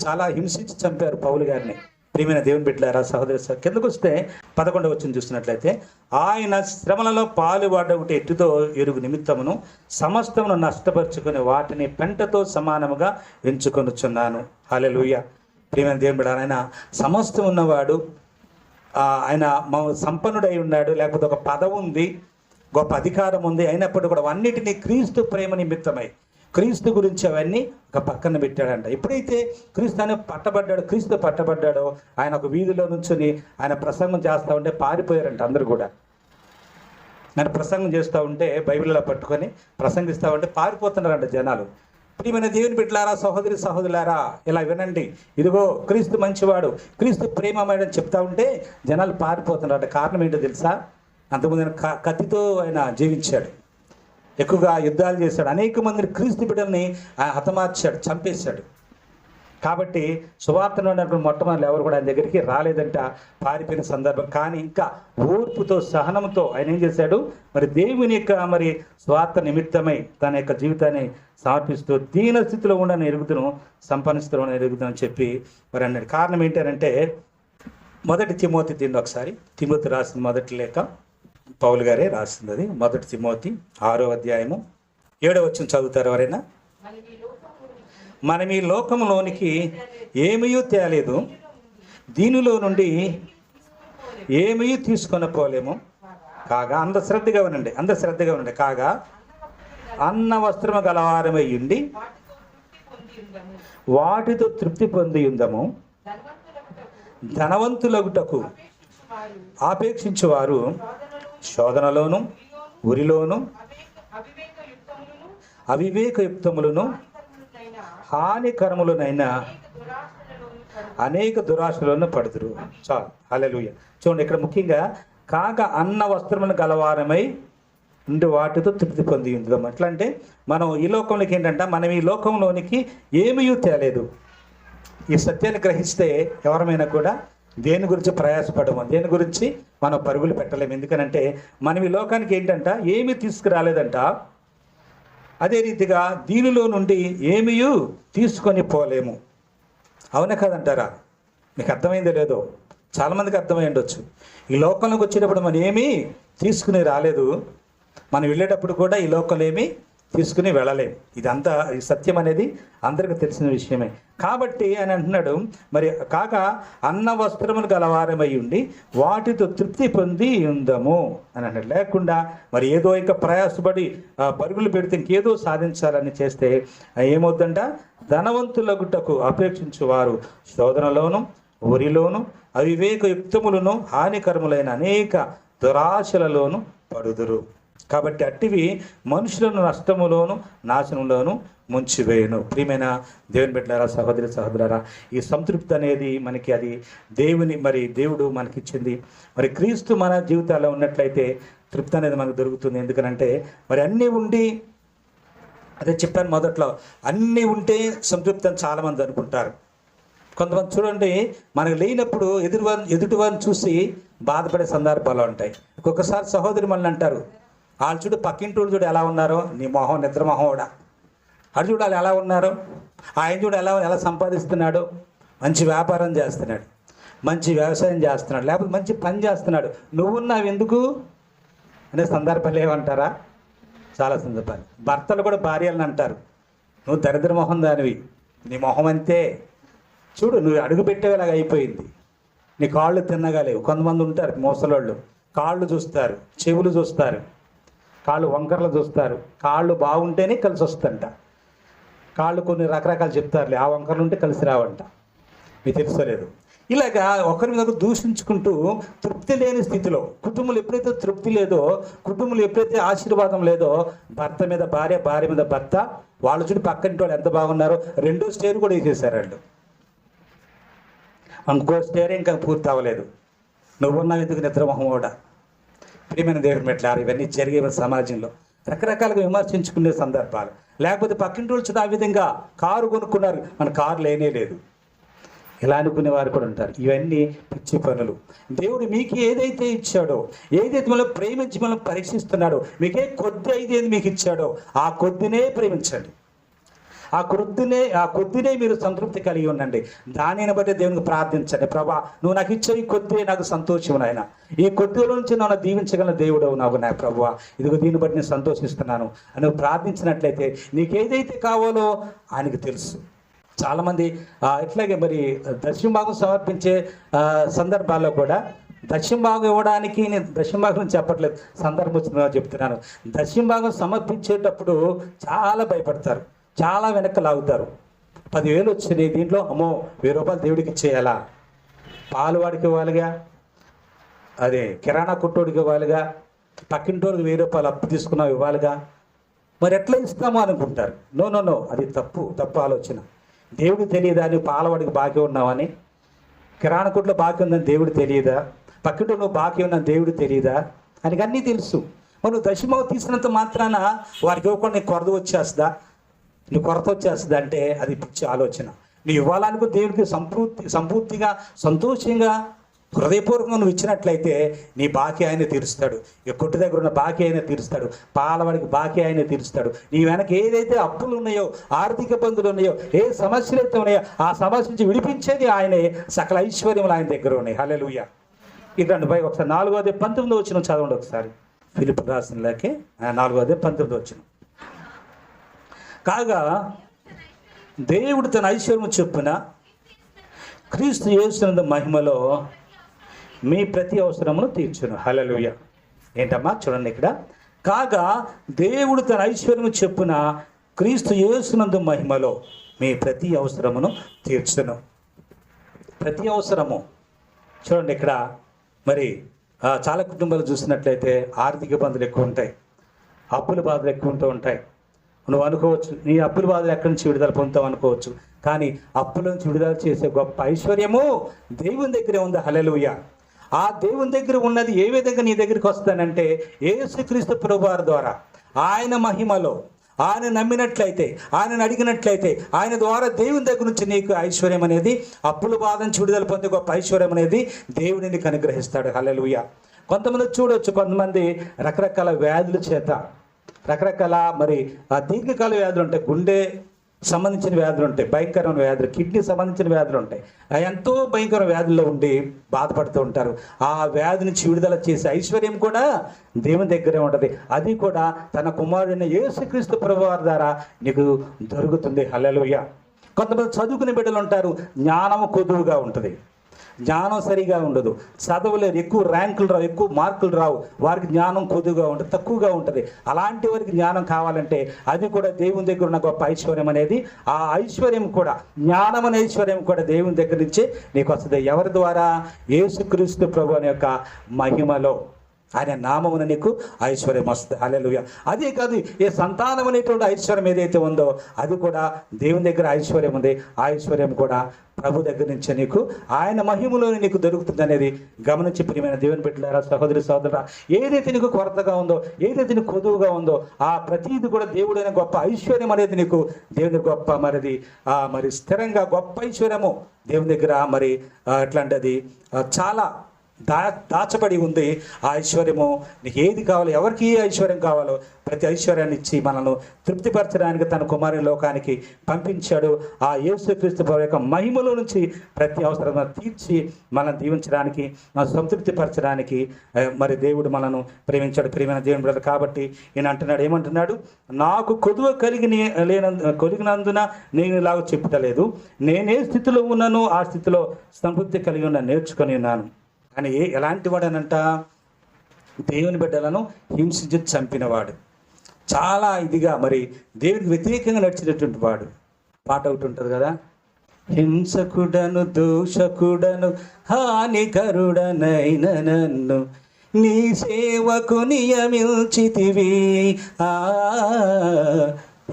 Speaker 1: చాలా హింసించి చంపారు పౌలు గారిని. ప్రియమైన దేవుని బిడ్డలారా, సహోదరి కిందకు వస్తే 11వ వచనం చూసినట్లయితే ఆయన శ్రమలలో పాలుపడవుట ఎట్టుతో ఎరుగు నిమిత్తమును సమస్తమును నష్టపరుచుకుని వాటిని పెంటతో సమానముగా ఎంచుకొనుచున్నాను. హల్లెలూయా. ప్రియమైన దేవుని బిడ్డ, ఆయన సమస్తం ఉన్నవాడు, ఆయన సంపన్నుడై ఉన్నాడు, లేకపోతే ఒక పదవి ఉంది, గొప్ప అధికారం ఉంది, అయినప్పుడు కూడా అన్నిటినీ క్రీస్తు ప్రేమ నిమిత్తమై క్రీస్తు గురించి అవన్నీ ఒక పక్కన పెట్టాడంట. ఎప్పుడైతే క్రీస్తు పట్టబడ్డాడో ఆయన ఒక వీధిలో నుంచుని ఆయన ప్రసంగం చేస్తూ ఉంటే పారిపోయారంట అందరూ కూడా. ఆయన ప్రసంగం చేస్తూ ఉంటే బైబిల్లో పట్టుకొని ప్రసంగిస్తూ ఉంటే పారిపోతున్నారంట జనాలు. ప్రియమైన దేవుని బిడ్డలారా, సహోదరి సహోదరులారా, ఇలా వినండి. ఇదిగో క్రీస్తు మంచివాడు, క్రీస్తు ప్రేమమని చెప్తా ఉంటే జనాలు పారిపోతున్నారంట. కారణం ఏంటో తెలుసా? అంతకుముందు ఆయన కత్తితో ఆయన జీవించాడు, ఎక్కువగా యుద్ధాలు చేశాడు, అనేక మందిని క్రీస్తు బిడ్డల్ని హతమార్చాడు, చంపేశాడు. కాబట్టి సువార్తను ఉన్నటువంటి మొట్టమొదటి ఎవరు కూడా ఆయన దగ్గరికి రాలేదంట, పారిపోయిన సందర్భం. కానీ ఇంకా ఓర్పుతో సహనంతో ఆయన ఏం చేశాడు, మరి దేవుని యొక్క మరి స్వార్థ నిమిత్తమై తన యొక్క జీవితాన్ని సమర్పిస్తూ దీన స్థితిలో ఉండని ఎరుగుతును, సంపన్న స్థితిలో ఉన్న ఎరుగుతును అని చెప్పి మరి అన్నాడు. కారణం ఏంటంటే 1 తిమోతి దీన్ని ఒకసారి తిమోతి రాసిన మొదటి లేఖ పౌలు గారే రాసింది. అది 1 తిమోతి 6వ అధ్యాయము 7వ వచనం చదువుతారు ఎవరైనా? మనం ఈ లోకంలోనికి ఏమీ తేలేదు, దీనిలో నుండి ఏమీ తీసుకొని పోలేము. కాగా అందశ్రద్ధగా ఉండండి. కాగా అన్న వస్త్రము గలవారమై ఉండి వాటితో తృప్తి పొంది ఉందము. ధనవంతులగుటకు ఆపేక్షించువారు శోధనలోను ఉరిలోను అవివేకయుక్తములను హానికరములనైనా అనేక దురాశలను పడుతురు. చాలు. హల్లెలూయా. చూడండి, ఇక్కడ ముఖ్యంగా కాగా అన్న వస్త్రములను గలవారమై ఉండి వాటితో తృప్తి పొంది ఉందాం. ఎట్లా అంటే మనం ఈ లోకంలోకి ఏంటంటే మనం ఈ లోకంలోనికి ఏమీ తేలేదు. ఈ సత్యాన్ని గ్రహిస్తే ఎవరమైనా కూడా దేని గురించి ప్రయాసపడము, దేని గురించి మనం పరుగులు పెట్టలేము. ఎందుకనంటే మనం ఈ లోకానికి ఏంటంట ఏమీ తీసుకురాలేదంట. అదే రీతిగా దీనిలో నుండి ఏమీ తీసుకొని పోలేము. అవునా కదంటారా? మీకు అర్థమైందో లేదో, చాలామందికి అర్థమై ఉండొచ్చు. ఈ లోకంలోకి వచ్చేటప్పుడు మనం ఏమీ తీసుకుని రాలేదు, మనం వెళ్ళేటప్పుడు కూడా ఈ లోకంలో ఏమీ తీసుకుని వెళ్ళలేము. ఇదంతా ఈ సత్యం అనేది అందరికీ తెలిసిన విషయమే. కాబట్టి ఆయన అంటున్నాడు, మరి కాక అన్న వస్త్రములు గలవారమై ఉండి వాటితో తృప్తి పొంది ఉందము అని అన్నాడు. లేకుండా మరి ఏదో ఇంకా ప్రయాసపడి పరుగులు పెడితే ఇంకేదో సాధించాలని చేస్తే ఏమవుతుందంట, ధనవంతులగుటకు అపేక్షించువారు శోధనలోను ఉరిలోను అవివేకయుక్తములను హానికరములైన అనేక దురాశలలోను పడుదురు. కాబట్టి అట్టివి మనుషులను నష్టములోను నాశనంలోను ముంచివేయును. ప్రియమైన దేవుని బిడ్డలారా, సహోదరి సహోదరులారా, ఈ సంతృప్తి అనేది మనకి అది దేవుడు మనకిచ్చింది. మరి క్రీస్తు మన జీవితాల్లో ఉన్నట్లయితే తృప్తి అనేది మనకు దొరుకుతుంది. ఎందుకనంటే మరి అన్నీ ఉండి, అదే చెప్పాను మొదట్లో, అన్నీ ఉంటే సంతృప్తి అని చాలామంది అనుకుంటారు. కొంతమంది చూడండి, మనకు లేనప్పుడు ఎదుటివారిని చూసి బాధపడే సందర్భాలు ఉంటాయి. ఒక్కొక్కసారి సహోదరి మనల్ని అంటారు, వాళ్ళు చూడు పక్కింటి చూడు ఎలా ఉన్నారో, నీ మొహం నిద్ర మొహండా, అటు చూడు వాళ్ళు ఎలా ఉన్నారో, ఆయన చూడు ఎలా సంపాదిస్తున్నాడు, మంచి వ్యాపారం చేస్తున్నాడు, మంచి వ్యవసాయం చేస్తున్నాడు, లేకపోతే మంచి పని చేస్తున్నాడు, నువ్వున్నావు ఎందుకు అనే సందర్భాలు ఏమంటారా? చాలా సందర్భాలు. భర్తలు కూడా భార్యలను అంటారు, నువ్వు దరిద్ర మొహం దానివి, నీ మొహం అంతే, చూడు నువ్వు అడుగు పెట్టేలాగా అయిపోయింది, నీ కాళ్ళు తిన్నగాలేవు. కొంతమంది ఉంటారు మోసలోళ్ళు, కాళ్ళు చూస్తారు, చెవులు చూస్తారు, కాళ్ళు వంకరలు చూస్తారు. కాళ్ళు బాగుంటేనే కలిసి వస్తుందంట. కాళ్ళు కొన్ని రకరకాలు చెప్తారులే, ఆ వంకరలు ఉంటే కలిసి రావంట. మీకు తెలుసలేదు. ఇలాగా ఒకరి మీద ఒకరు దూషించుకుంటూ తృప్తి లేని స్థితిలో, కుటుంబంలో ఎప్పుడైతే తృప్తి లేదో, కుటుంబంలో ఎప్పుడైతే ఆశీర్వాదం లేదో, భర్త మీద భార్య, భార్య మీద భర్త, వాళ్ళు చూడు పక్కన వాళ్ళు ఎంత బాగున్నారో రెండో స్టేర్ కూడా వేసేసారు వాళ్ళు. ఇంకో స్టేర్ ఇంకా పూర్తి అవ్వలేదు. నువ్వున్నావు ఎందుకు నిద్రమోహం కూడా. ప్రియమైన దేవుని మెట్లారు, ఇవన్నీ జరిగే సమాజంలో రకరకాలుగా విమర్శించుకునే సందర్భాలు. లేకపోతే పక్కింటి వాళ్ళు చూడ ఆ విధంగా కారు కొనుక్కున్నారు, మన కారు లేనే లేదు, ఇలా అనుకునే వారు కూడా ఉంటారు. ఇవన్నీ పిచ్చి పనులు. దేవుడు మీకు ఏదైతే ఇచ్చాడో, ఏదైతే మనం ప్రేమించి మనం పరీక్షిస్తున్నాడో, మీకే కొద్ది అయితే మీకు ఇచ్చాడో ఆ కొద్దినే ప్రేమించండి. ఆ కొద్దినే మీరు సంతృప్తి కలిగి ఉండండి. దానిని బట్టి దేవునికి ప్రార్థించండి. ప్రభా, నువ్వు నాకు ఇచ్చే ఈ కొద్ది నాకు సంతోషం నాయన, ఈ కొద్దిలో నుంచి నన్ను దీవించగల దేవుడు నాకు నా ప్రభువా, ఇదిగో దీన్ని బట్టి నేను సంతోషిస్తున్నాను అని ప్రార్థించినట్లయితే నీకు ఏదైతే కావాలో ఆయనకు తెలుసు. చాలామంది ఇట్లాగే మరి దశమ భాగం సమర్పించే సందర్భాల్లో కూడా, దశమ భాగం ఇవ్వడానికి నేను దశమ భాగం చెప్పట్లేదు, సందర్భం వచ్చిన చెప్తున్నాను. దశమ భాగం సమర్పించేటప్పుడు చాలా భయపడతారు, చాలా వెనక్కి లాగుతారు. 10,000 వచ్చినాయి, దీంట్లో అమ్మో 1000 రూపాయలు దేవుడికి ఇచ్చేయాలా, పాలు వాడికి ఇవ్వాలిగా, అదే కిరాణా కొట్టోడికి ఇవ్వాలిగా, పక్కింటోడికి 1000 రూపాయలు అప్పు తీసుకున్నావు ఇవ్వాలిగా, మరి ఎట్లా ఇస్తామో అనుకుంటారు. నో, అది తప్పు ఆలోచన. దేవుడికి తెలియదా నువ్వు పాలవాడికి బాకీ ఉన్నావని? కిరాణా కొట్లో బాకీ ఉందని దేవుడు తెలియదా? పక్కింటో నువ్వు బాకీ ఉందని దేవుడు తెలియదా? ఆయనకి అన్నీ తెలుసు. మనం దశమ తీసినంత మాత్రాన వారికి ఇవ్వకుండా నీకు కొరత వచ్చేస్తుంది అంటే అది పిచ్చి ఆలోచన. నువ్వు ఇవ్వాలనుకో దేవుడికి సంపూర్తిగా సంతోషంగా హృదయపూర్వకంగా నువ్వు ఇచ్చినట్లయితే నీ బాకీ ఆయన తీరుస్తాడు. ఈ కొట్టు దగ్గర ఉన్న బాకీ ఆయన తీరుస్తాడు, పాలవాడికి బాకీ ఆయన తీరుస్తాడు. నీ వెనక ఏదైతే అప్పులు ఉన్నాయో, ఆర్థిక ఇబ్బందులు ఉన్నాయో, ఏ సమస్యలు అయితే ఉన్నాయో ఆ సమస్య నుంచి విడిపించేది ఆయనే. సకల ఐశ్వర్యములు ఆయన దగ్గర ఉన్నాయి. హల్లెలూయా. ఇదండి పై ఒకసారి 4:19 వచ్చిన చదవండి ఒకసారి. ఫిలిప్పీయులకు రాసినలాగే 4:19 కాగా దేవుడు తన ఐశ్వర్యము చొప్పున క్రీస్తు యేసునందు మహిమలో మీ ప్రతి అవసరమును తీర్చును. హల్లెలూయా. ఏంటమ్మా చూడండి ఇక్కడ, కాగా దేవుడు తన ఐశ్వర్యము చొప్పున క్రీస్తు యేసునందు మహిమలో మీ ప్రతి అవసరమును తీర్చును. ప్రతి అవసరము చూడండి ఇక్కడ. మరి చాలా కుటుంబాలు చూసినట్లయితే ఆర్థిక ఇబ్బందులు ఎక్కువ ఉంటాయి, అప్పుల బాధలు ఎక్కువ ఉంటూ ఉంటాయి. నువ్వు అనుకోవచ్చు నీ అప్పుల బాధలు ఎక్కడి నుంచి విడుదల పొందుతావు అనుకోవచ్చు, కానీ అప్పుల నుంచి విడుదల చేసే గొప్ప ఐశ్వర్యము దేవుని దగ్గరే ఉంది. హల్లెలూయా. ఆ దేవుని దగ్గర ఉన్నది ఏ విధంగా నీ దగ్గరికి వస్తానంటే యేసుక్రీస్తు ప్రభువారి ద్వారా, ఆయన మహిమలో ఆయన నమ్మినట్లయితే, ఆయనను అడిగినట్లయితే, ఆయన ద్వారా దేవుని దగ్గర నుంచి నీకు ఐశ్వర్యం అనేది, అప్పుల బాధ నుంచి విడుదల పొందే గొప్ప ఐశ్వర్యం అనేది దేవుని నీకు అనుగ్రహిస్తాడు. హల్లెలూయా. కొంతమంది చూడవచ్చు, కొంతమంది రకరకాల వ్యాధుల చేత, రకరకాల మరి దీర్ఘకాల వ్యాధులు ఉంటాయి, గుండె సంబంధించిన వ్యాధులు ఉంటాయి, భయంకరమైన వ్యాధులు, కిడ్నీ సంబంధించిన వ్యాధులు ఉంటాయి. ఎంతో భయంకర వ్యాధుల్లో ఉండి బాధపడుతూ ఉంటారు. ఆ వ్యాధి నుంచి విడుదల చేసే ఐశ్వర్యం కూడా దేవుని దగ్గరే ఉంటుంది. అది కూడా తన కుమారుడైన యేసుక్రీస్తు ప్రభువారి ద్వారా నీకు దొరుకుతుంది. హల్లెలూయా. కొంతమంది చదువుకునే బిడ్డలు ఉంటారు, జ్ఞానం కొదువుగా ఉంటుంది, జ్ఞానం సరిగా ఉండదు, చదవలేరు, ఎక్కువ ర్యాంకులు రావు, ఎక్కువ మార్కులు రావు, వారికి జ్ఞానం కొద్దిగా ఉంటుంది, తక్కువగా ఉంటుంది. అలాంటి వారికి జ్ఞానం కావాలంటే అది కూడా దేవుని దగ్గర ఉన్న గొప్ప ఐశ్వర్యం అనేది, ఆ ఐశ్వర్యం కూడా, జ్ఞానం అనే ఐశ్వర్యం కూడా దేవుని దగ్గర నుంచి నీకు వస్తుంది. ఎవరి ద్వారా? యేసుక్రీస్తు ప్రభువు యొక్క మహిమలో, ఆయన నామమున నీకు ఐశ్వర్యం వస్తుంది. హల్లెలూయా. అదే కాదు, ఏ సంతానం అనేటువంటి ఐశ్వర్యం ఏదైతే ఉందో అది కూడా దేవుని దగ్గర ఐశ్వర్యం ఉంది. ఆ ఐశ్వర్యం కూడా ప్రభు దగ్గర నుంచి నీకు ఆయన మహిమలోని నీకు దొరుకుతుంది అనేది గమనించి ప్రియమైన దేవుని బిడ్డలారా, సహోదరి సహోదరురా, ఏదైతే నీకు కొరతగా ఉందో, ఏదైతే నీకు కొదువుగా ఉందో, ఆ ప్రతిది కూడా దేవుడైన గొప్ప ఐశ్వర్యం అనేది నీకు దేవుని గొప్ప మరి స్థిరంగా గొప్ప ఐశ్వర్యము దేవుని దగ్గర మరి ఎట్లాంటిది చాలా దాచబడి ఉంది. ఆ ఐశ్వర్యము నీకు ఏది కావాలో, ఎవరికి ఏ ఐశ్వర్యం కావాలో ప్రతి ఐశ్వర్యాన్ని ఇచ్చి మనల్ని తృప్తిపరచడానికి తన కుమారుని లోకానికి పంపించాడు. ఆ యేసుక్రీస్తు ప్రభువు యొక్క మహిమలో నుంచి ప్రతి అవసరం తీర్చి మనల్ని దీవించడానికి, మన సంతృప్తిపరచడానికి మరి దేవుడు మనను ప్రేమించాడు. ప్రియమైన దేవుని బిడ్డలు. కాబట్టి ఈయన అంటున్నాడు, ఏమంటున్నాడు? నాకు కొదువ కలిగినందున నేను ఇలాగ చెప్పుటలేదు, నేనే స్థితిలో ఉన్నాను ఆ స్థితిలో సంతృప్తి కలిగి ఉన్న నేర్చుకొని ఉన్నాను. కానీ ఎలాంటి వాడనంట? దేవుని బిడ్డలను హింసించి చంపినవాడు, చాలా ఇదిగా మరి దేవునికి వ్యతిరేకంగా నడిచినటువంటి వాడు. పాట ఒకటి ఉంటుంది కదా, హింసకుడను దూషకుడను హానికరుడనైన నన్ను నీ సేవకు నియమించితివి.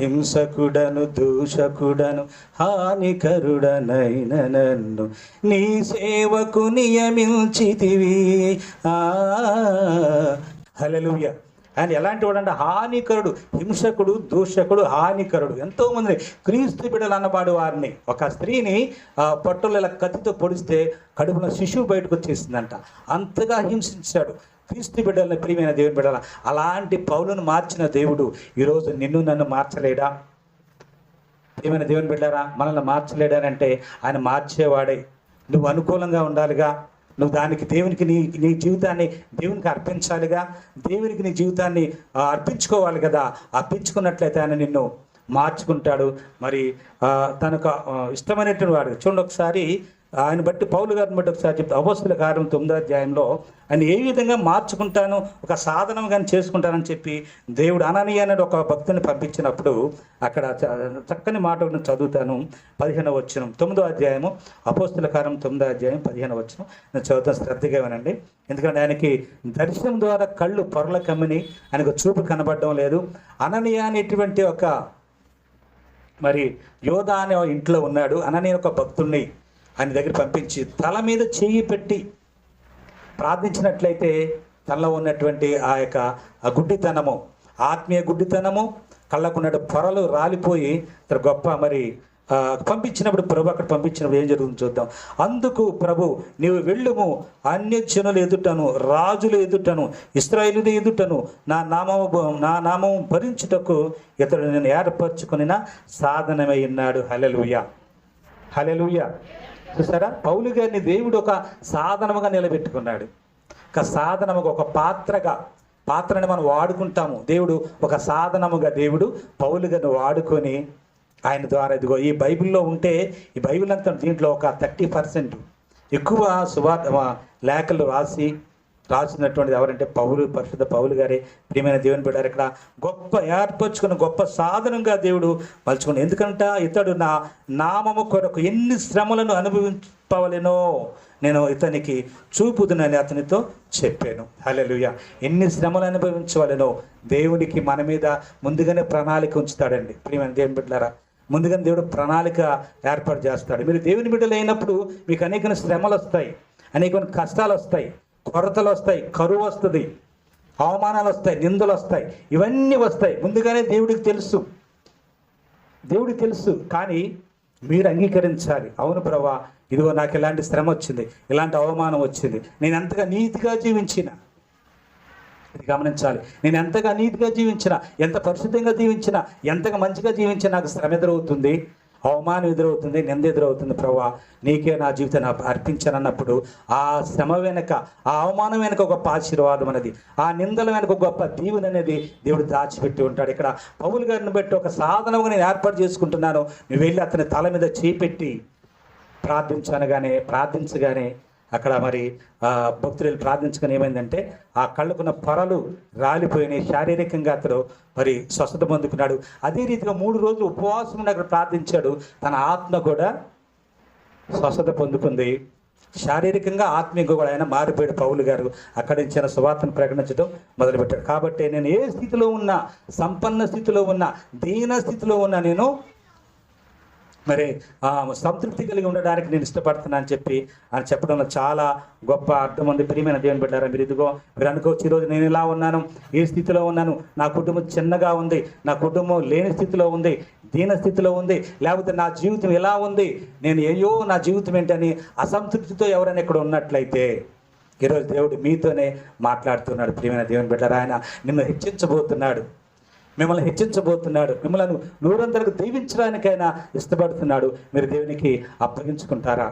Speaker 1: హింసకుడను దూషకుడను హానికరుడనైన నన్ను నీ సేవకు నియమించితివి. హల్లెలూయా. ఆయన ఎలాంటి వాడు అంటే హానికరుడు, హింసకుడు, దూషకుడు, హానికరుడు. ఎంతోమంది క్రీస్తు బిడ్డలు అన్నవాడు వారిని, ఒక స్త్రీని పట్టులు ఇలా కత్తితో పొడిస్తే కడుపులో శిశువు బయటకు వచ్చేసిందంట. అంతగా హింసించాడు క్రీస్తు బిడ్డలని. ప్రియమైన దేవుని బిడ్డల, అలాంటి పౌలును మార్చిన దేవుడు ఈరోజు నిన్ను నన్ను మార్చలేడా? ప్రియమైన దేవుని బిడ్డలారా, మనల్ని మార్చలేడానంటే ఆయన మార్చేవాడే. నువ్వు అనుకూలంగా ఉండాలిగా, నువ్వు దానికి దేవునికి నీ జీవితాన్ని దేవునికి అర్పించాలిగా, దేవునికి నీ జీవితాన్ని అర్పించుకోవాలి కదా. అర్పించుకున్నట్లయితే ఆయన నిన్ను మార్చుకుంటాడు. మరి తనకు ఇష్టమైనటువంటి వాడు చూడండి. ఒకసారి ఆయన బట్టి పౌలు గారిని బట్టి ఒకసారి చెప్తే అపోస్తలుల కార్యం 9వ అధ్యాయంలో ఆయన ఏ విధంగా మార్చుకుంటాను, ఒక సాధనం కానీ చేసుకుంటానని చెప్పి దేవుడు అననీయ అనే ఒక భక్తుని పంపించినప్పుడు అక్కడ చక్కని మాట చదువుతాను. 15వ వచనం, 9వ అధ్యాయము అపోస్తలుల కార్యం 9వ అధ్యాయం 15వ వచనం నేను చదువుతాను, శ్రద్ధగా వినండి. ఎందుకంటే ఆయనకి దర్శనం ద్వారా కళ్ళు పొరల కమ్మిని, ఆయనకు చూపు కనబడడం లేదు. అననీయ అనేటువంటి ఒక మరి యోధా అనే ఇంట్లో ఉన్నాడు. అననీయ ఒక భక్తుడిని ఆయన దగ్గర పంపించి తల మీద చేయి పెట్టి ప్రార్థించినట్లయితే తనలో ఉన్నటువంటి ఆ యొక్క గుడ్డితనము, ఆత్మీయ గుడ్డితనము, కళ్ళకున్న పొరలు రాలిపోయి గొప్ప మరి పంపించినప్పుడు ప్రభు అక్కడ పంపించినప్పుడు ఏం జరుగుతుందో చూద్దాం. అందుకు ప్రభు, నీవు వెళ్ళుము, అన్యజనుల ఎదుటను రాజుల ఎదుటను ఇశ్రాయేలుల ఎదుటను నా నామము భరించుటకు ఇతడు నేను ఏర్పరచుకుని సాధనమై ఉన్నాడు. హల్లెలూయా, హల్లెలూయా. చూసారా, పౌలు గారిని దేవుడు ఒక సాధనముగా నిలబెట్టుకున్నాడు. ఒక సాధనముగా, ఒక పాత్రని మనం వాడుకుంటాము. దేవుడు ఒక సాధనముగా దేవుడు పౌలు గారిని వాడుకొని ఆయన ద్వారా ఇదిగో ఈ బైబిల్లో ఉంటే, ఈ బైబిల్ అంతా దీంట్లో ఒక 30% ఎక్కువ లేఖలు రాసినటువంటిది ఎవరంటే పౌలు, పరిశుద్ధ పౌలు గారే. ప్రియమైన దేవుని బిడ్డారు, ఇక్కడ గొప్ప ఏర్పరచుకున్న గొప్ప సాధనంగా దేవుడు మలుచుకుని. ఎందుకంటే ఇతడు నా నామము కొరకు ఎన్ని శ్రమలను అనుభవింపవలెనో నేను ఇతనికి చూపుదునని అతనితో చెప్పాను. హల్లెలూయా. ఎన్ని శ్రమలు అనుభవించవలెనో దేవునికి మన మీద ముందుగానే ప్రణాళిక ఉంచుతాడండి. ప్రియమైన దేవుని బిడ్డలారా, ముందుగానే దేవుడు ప్రణాళిక ఏర్పాటు చేస్తాడు. మీరు దేవుని బిడ్డలు అయినప్పుడు మీకు అనేక శ్రమలు వస్తాయి, అనేక కష్టాలు వస్తాయి, కొరతలు వస్తాయి, కరువు వస్తుంది, అవమానాలు వస్తాయి, నిందలు వస్తాయి, ఇవన్నీ వస్తాయి. ముందుగానే దేవుడికి తెలుసు. కానీ మీరు అంగీకరించాలి. అవును ప్రభా, ఇదిగో నాకు ఇలాంటి శ్రమ వచ్చింది, ఇలాంటి అవమానం వచ్చింది, నేను ఎంతగా నీతిగా జీవించిన, ఇది గమనించాలి. నేను ఎంతగా నీతిగా జీవించిన, ఎంత పరిశుద్ధంగా జీవించిన, ఎంతగా మంచిగా జీవించిన నాకు శ్రమ ఎదురవుతుంది, అవమానం ఎదురవుతుంది, నింద ఎదురవుతుంది. ప్రభా, నీకే నా జీవితాన్ని అర్పించానన్నప్పుడు ఆ శ్రమ వెనక, ఆ అవమానం వెనక గొప్ప ఆశీర్వాదం అనేది, ఆ నిందల వెనక గొప్ప దీవెన అనేది దేవుడు దాచిపెట్టి ఉంటాడు. ఇక్కడ పౌలు గారిని బట్టి ఒక సాధనగా నేను ఏర్పాటు చేసుకుంటున్నాను. నువ్వు వెళ్ళి అతని తల మీద చేపెట్టి ప్రార్థించగానే అక్కడ మరి భక్తులు ప్రార్థించుకొని ఏమైందంటే ఆ కళ్ళకున్న పొరలు రాలిపోయినాయి. శారీరకంగా అతడు మరి స్వస్థత పొందుకున్నాడు. అదే రీతిగా 3 రోజులు ఉపవాసం ఉండి అక్కడ ప్రార్థించాడు. తన ఆత్మ కూడా స్వస్థత పొందుకుంది. శారీరకంగా ఆత్మీయంగా కూడా ఆయన మారిపోయాడు. పౌలు గారు అక్కడి నుంచి ఆయన సువార్తను ప్రకటించడం మొదలుపెట్టాడు. కాబట్టి నేను ఏ స్థితిలో ఉన్నా, సంపన్న స్థితిలో ఉన్నా, దీన స్థితిలో ఉన్నా, నేను మరి సంతృప్తి కలిగి ఉండడానికి నేను ఇష్టపడుతున్నాను అని చెప్పి ఆయన చెప్పడంలో చాలా గొప్ప అర్థం ఉంది. ప్రియమైన దేవుని బిడ్డారా, మీరు అనుకోవచ్చు ఈరోజు నేను ఇలా ఉన్నాను, ఏ స్థితిలో ఉన్నాను, నా కుటుంబం చిన్నగా ఉంది, నా కుటుంబం లేని స్థితిలో ఉంది, దీన స్థితిలో ఉంది, లేకపోతే నా జీవితం ఎలా ఉంది, నేను నా జీవితం ఏంటని అసంతృప్తితో ఎవరైనా ఇక్కడ ఉన్నట్లయితే ఈరోజు దేవుడు మీతోనే మాట్లాడుతున్నాడు. ప్రియమైన దేవుని బిడ్డారా, ఆయన నిన్ను హెచ్చించబోతున్నాడు, మిమ్మల్ని హెచ్చించబోతున్నాడు, మిమ్మల్ని నూరంతరకు దీవించడానికైనా ఇష్టపడుతున్నాడు. మీరు దేవునికి అప్పగించుకుంటారా?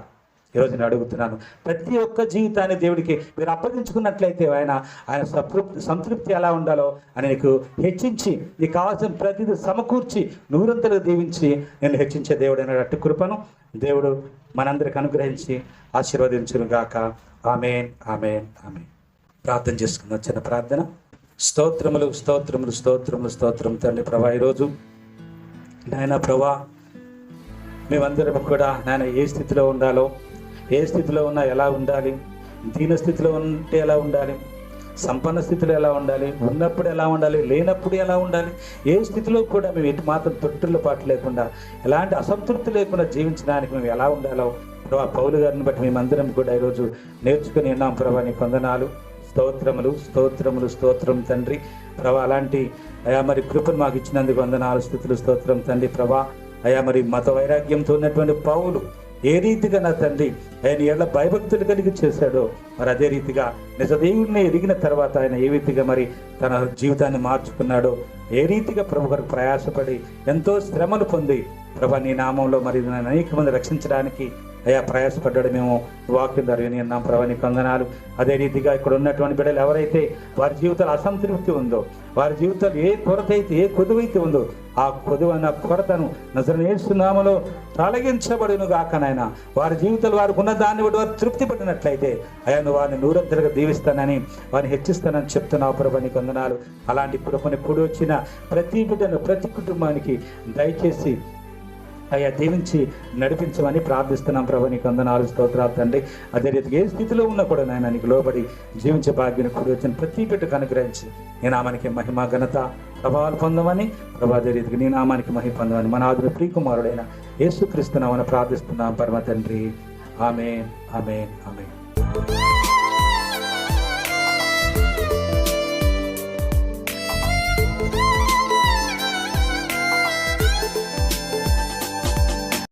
Speaker 1: ఈరోజు నేను అడుగుతున్నాను. ప్రతి ఒక్క జీవితాన్ని దేవుడికి మీరు అప్పగించుకున్నట్లయితే ఆయన సంతృప్తి ఎలా ఉండాలో అని నీకు హెచ్చించి, నీకు కావాల్సిన ప్రతిదీ సమకూర్చి నూరంతలకు దీవించి నేను హెచ్చించే దేవుడు అనే అట్టి కృపను దేవుడు మనందరికి అనుగ్రహించి ఆశీర్వదించును గాక. ఆమేన్, ఆమేన్, ఆమేన్. ప్రార్థన చేసుకుందాం. చిన్న ప్రార్థన. స్తోత్రములు తండ్రి ప్రభా, ఈరోజు నాయన ప్రభా మేమందరం కూడా నాయన ఏ స్థితిలో ఉండాలో, ఏ స్థితిలో ఉన్నా ఎలా ఉండాలి, దీన స్థితిలో ఉంటే ఎలా ఉండాలి, సంపన్న స్థితిలో ఎలా ఉండాలి, ఉన్నప్పుడు ఎలా ఉండాలి, లేనప్పుడు ఎలా ఉండాలి, ఏ స్థితిలో కూడా మేము ఎటు మాత్రం తొట్టుల పాటు లేకుండా, ఎలాంటి అసంతృప్తి లేకుండా జీవించడానికి మేము ఎలా ఉండాలో ప్రభా పౌలు గారిని బట్టి మేమందరం కూడా ఈరోజు నేర్చుకుని ఉన్నాం. ప్రభా నీకు వందనాలు, స్తోత్రములు స్తోత్రములు స్తోత్రం తండ్రి. ప్రభా అలాంటి అయా మరి కృపను మాకు ఇచ్చినందుకు వందనాలు, స్థుతులు, స్తోత్రం తండ్రి. ప్రభా అయా మరి మత వైరాగ్యంతో ఉన్నటువంటి పౌలు ఏ రీతిగా నా తండ్రి ఆయన ఏళ్ళ భయభక్తులు కలిగి చేశాడో, మరి అదే రీతిగా నిజ దేవుడిని ఎదిగిన తర్వాత ఆయన ఏ రీతిగా మరి తన జీవితాన్ని మార్చుకున్నాడో, ఏ రీతిగా ప్రభు గారు ప్రయాసపడి ఎంతో శ్రమలు పొంది ప్రభా నీ నామంలో మరి అనేక మంది రక్షించడానికి అయా ప్రయాసపడ్డాడు. మేము వాక్యం ద్వారా విని అన్నాం ప్రభా నీకు వందనాలు. అదే రీతిగా ఇక్కడ ఉన్నటువంటి బిడ్డలు ఎవరైతే వారి జీవితాలు అసంతృప్తి ఉందో, వారి జీవితాలు ఏ కొరత అయితే, ఏ కొదువైతే ఉందో, ఆ కొదువైన కొరతను నజరేయుని యేసు నామములో తొలగించబడును గాక నాయన. వారి జీవితాలు వారికి ఉన్న దాన్ని బట్టి వారు తృప్తి పడినట్లయితే అయా నువ్వు వారిని నూరంతలుగా దీవిస్తానని, వారిని హెచ్చిస్తానని చెప్తున్నావు ప్రభా నీకు వందనాలు. అలాంటి కృపని కూడి వచ్చిన ప్రతి బిడ్డను, ప్రతి కుటుంబానికి దయచేసి అయ్యా దీవించి నడిపించమని ప్రార్థిస్తున్నాం ప్రభా నీకు వందనాలు, స్తోత్రాలు తండ్రి. అదే రీతిగా ఏ స్థితిలో ఉన్నా కూడా నాయన నీకు లోబడి జీవించే భాగ్యాన్ని కూడి వచ్చిన ప్రతి బిడ్డకు అనుగ్రహించి నీ నామానికి మహిమ ఘనత ప్రభావాలు పొందమని ప్రభా, అదే రీతిగా నీ నామానికి మహిమ పొందమని మన ఆదుని ప్రియకుమారుడైన యేసుక్రీస్తు నామమున ప్రార్థిస్తున్నాం పరమ తండ్రి. ఆమేన్, ఆమేన్, ఆమేన్.